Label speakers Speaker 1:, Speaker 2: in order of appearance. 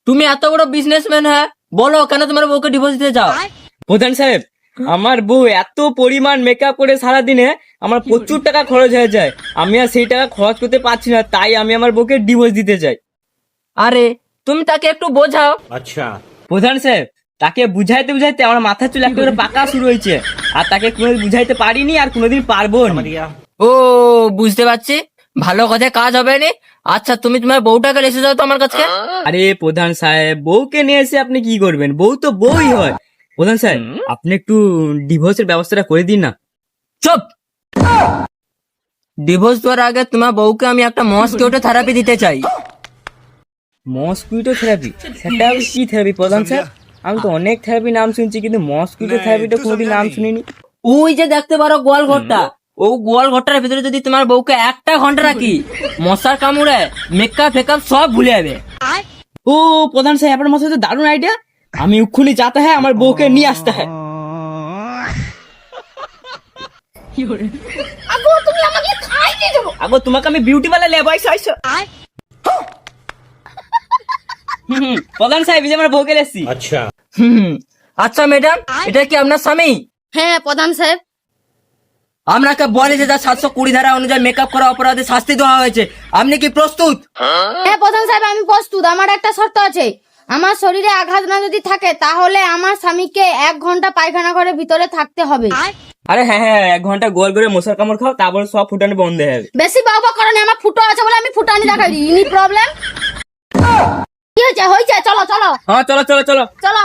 Speaker 1: তুমি এত বড় বিজনেসম্যান, হ্যাঁ বলো কেন তোমার বউকে ডিভোর্স দিতে চাও?
Speaker 2: প্রধান সাহেব, আমার বউ এত পরিমাণ মেকআপ করে সারাদিনে আমার প্রচুর টাকা খরচ হয়ে যায়, আমি আর সেই টাকা খরচ করতে পারছি না, তাই আমি আমার বউকে ডিভোর্স দিতে চাই।
Speaker 1: আরে তুমি তাকে একটু বোঝাও।
Speaker 3: अच्छा।
Speaker 2: প্রধান সাহেব, তাকে বুঝাইতে বুঝাইতে আমার মাথার চুল একেবারে পাকা শুরু হয়েছে, আর তাকে কোনোদিন বুঝাইতে পারিনি আর কোনোদিন পারবো না।
Speaker 1: ও বুঝতে পারছি, ভালো কথা কাজ হবে না। আচ্ছা তুমি তোমার বউটাকে এসে যাও তো আমার কাছে।
Speaker 2: আরে প্রধান সাহেব, বউকে নিয়ে এসে আপনি কি করবেন? বউ তো বউই হয়। প্রধান সাহেব, আপনি একটু ডিভোর্সের ব্যবস্থাটা করে দিন না।
Speaker 1: চুপ। ডিভোর্স দেওয়ার আগে তোমার বউকে আমি একটা মস্কিউটো থেরাপি দিতে চাই।
Speaker 2: Mosquito therapy? সেটা কি থেরাপি প্রধান সাহেব? আমি তো অনেক থেরাপি নাম শুনছি, কিন্তু মসকুইটো থেরাপিটা কোনোদিন নাম শুনিনি।
Speaker 1: ওই যে দেখতে পারো গোয়াল ঘরটা, ও গোয়াল ঘরটার ভিতরে যদি তোমার বউকে 1 ঘন্টা রাখি, মশার কামড়ে মেকআপ ফেকআপ সব ভুলে যাবে।
Speaker 2: ও প্রধান সাহেব, আপনার মাথায় তো দারুণ আইডিয়া। আমি এক্ষুনি যাতে হ্যাঁ আমার বউকে নিয়ে আসতে হয়। আগো তোমাকে আমি বিউটি পার্লার লেবো, আইসো আইসো। প্রধান সাহেব, এই যে আমার বউকে এসেছি।
Speaker 3: अच्छा।
Speaker 1: আচ্ছা ম্যাডাম, এটা কি আপনার স্বামী?
Speaker 4: হ্যাঁ প্রধান সাহেব।
Speaker 1: আপনাকে বলে যে 720 ধারা অনুযায়ী মেকআপ করা অপরাধে শাস্তি দেওয়া হয়েছে, আপনি কি প্রস্তুত?
Speaker 4: হ্যাঁ প্রধান সাহেব আমি প্রস্তুত। আমার একটা শর্ত আছে, আমার শরীরে আঘাত না যদি থাকে তাহলে আমার স্বামীকে 1 ঘন্টা পায়খানা ঘরের ভিতরে থাকতে হবে।
Speaker 2: আরে হ্যাঁ হ্যাঁ, 1 ঘন্টা গোল করে মশার কামড় খাও, তারপর সব ফুটানি বন্ধ হয়ে যাবে।
Speaker 4: বেশি বাবা কারণে আমার ফুটো আছে বলে আমি ফুটানি দেখাই দিই। ইনি প্রবলেম কি হয়েছে? হয়েছে, চলো চলো
Speaker 2: হ্যাঁ চলো চলো চলো।
Speaker 4: চলো।